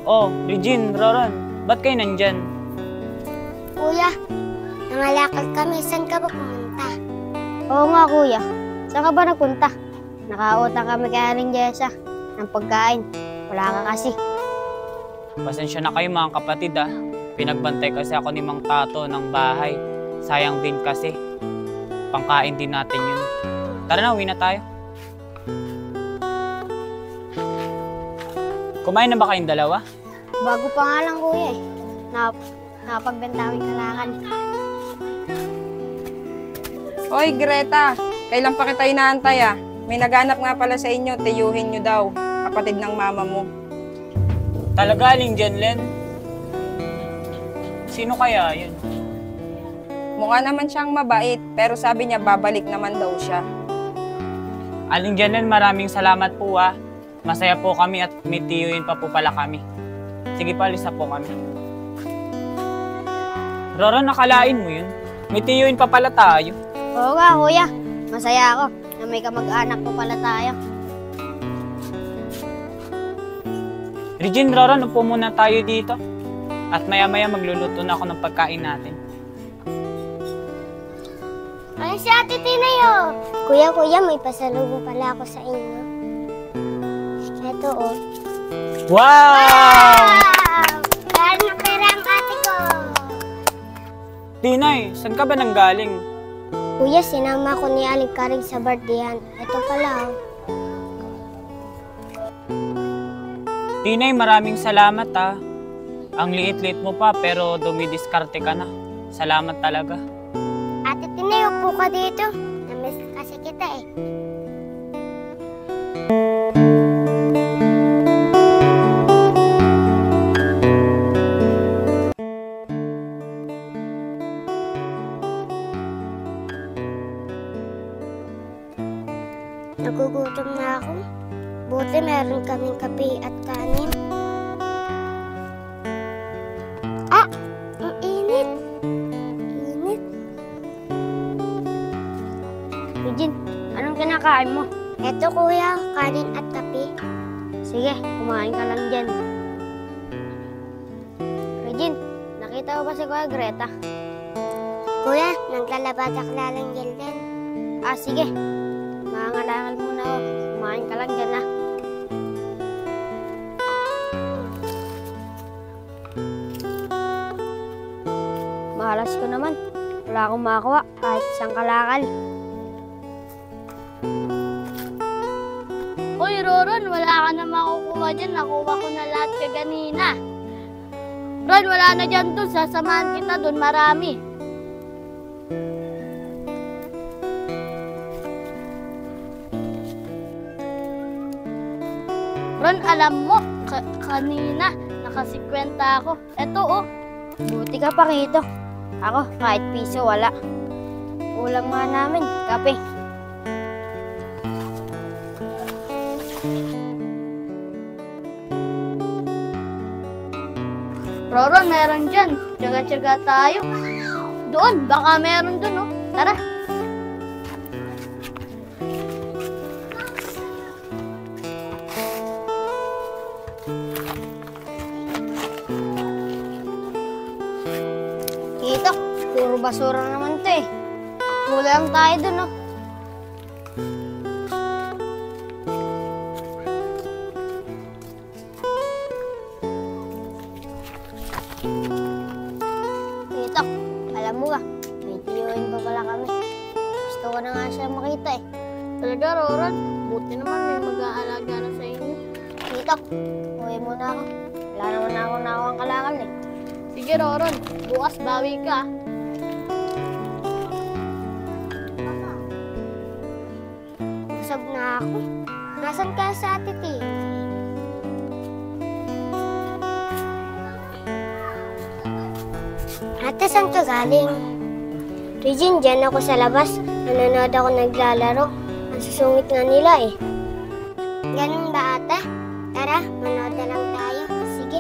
Oh, Regine, Roron, ba't kayo nandyan? Kuya, nangalakal kami. Saan ka ba pumunta? Oo nga kuya, saan ka ba nagpunta? Nakautang kami kay Aling Jessa ng pagkain. Wala ka kasi. Pasensya na kayo mga kapatid ah. Pinagbantay kasi ako ni Mang Tato ng bahay. Sayang din kasi. Pangkain din natin yun. Tara na, uwi na tayo. Kumain na ba kayong dalawa? Bago pa nga lang kuya eh. Nakapagbenta kami kalakal. Hoy, Greta, kailan pa kita inaantay ah? May naghanap nga pala sa inyo, tiyuhin nyo daw, kapatid ng mama mo. Talaga, Aling Jenlen? Sino kaya yun? Mukha naman siyang mabait, pero sabi niya babalik naman daw siya. Aling Jenlen, maraming salamat po ah. Masaya po kami at may tiyuhin pa po pala kami. Sige pa, alis na po kami. Roron, nakalain mo yun? May tiyuhin pa pala tayo. Oo nga kuya, masaya ako na may kamag-anak po pala tayo. Regine, Roron, upo muna tayo dito. At maya-maya magluluto na ako ng pagkain natin. Ay, si Ate Tinayo! Kuya, may pasalubong pala ako sa inyo. Ito, oh. Wow! Galing na pera ang ate ko! Tinay, saan ka ba nanggaling? Kuya, sinama ko ni Aling Karing sa birthdayhan. Ito pala, oh. Tinay, maraming salamat ah. Ang liit-liit mo pa pero dumidiskarte ka na. Salamat talaga. Ate Tinayo, upo ka dito. Namiss kasi kita eh. Nagugutom na ako. Buti meron kaming kape at kanin. Ah! Ang init! Init. Regine, anong kinakain mo? Eto kuya, kanin at kape. Sige, kumain ka lang dyan. Regine, nakita mo ba si Kuya Greta? Kuya, naglalabada-kla lang yan din. Ah, sige. Mangangalakal muna ako. Kumain ka lang dyan ah. Mahalas ko naman. Wala akong makakuha kahit isang kalakal. Hoy, Roron, wala ka na makukuha dyan. Nakuha ko na lahat kaganina. Ron, wala na dyan dun. Sasamahan kita dun. Marami. Ron, alam mo, kanina, nakasikwenta ako. Eto, oh. Buti ka pa rito. Ako, kahit piso wala. Ulam nga namin, kape. Roron, meron dyan. Tsaga-tsaga tayo. Doon, baka meron dun, oh. Tara. Dito, puro basura naman to eh. Kulang tayo dun, oh. Dito, alam mo ba, may tiyuhin pa pala kami. Gusto ko na nga siya makita eh. Talaga, Roron. Buti naman may mag-aalaga na sa inyo. Dito, uwi muna ako. Wala naman na akong nakawang kalakal eh. Sige, Roron. Bukas bawi ka. Busog na ako. Nasaan ka sa Ate Tinay? Ate, saan ka galing? Regine, dyan ako sa labas. Nanonood ako naglalaro. Ang susungit nga nila eh. Ganun ba ate? Tara, manood na lang tayo. Sige.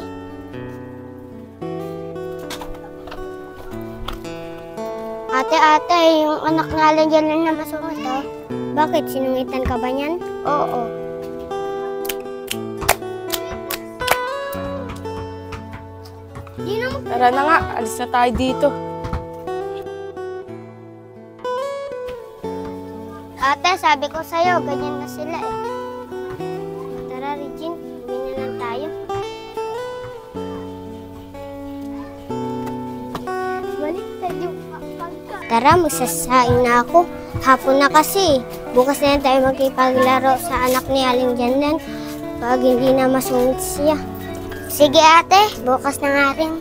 Ate, yung anak nga lang dyan na masungit oh. Bakit? Sinungitan ka ba niyan? Oo. Tara na nga, alis na tayo dito. Ate, sabi ko sa'yo, ganyan na sila eh. Tara, Regine, uwi na lang tayo. Baliktad yung pagka. Tara, magsasaing na ako. Hapon na kasi. Bukas na lang tayo magkipaglaro sa anak ni Aling Janan pag hindi na masungit siya. Sige ate, bukas na nga rin.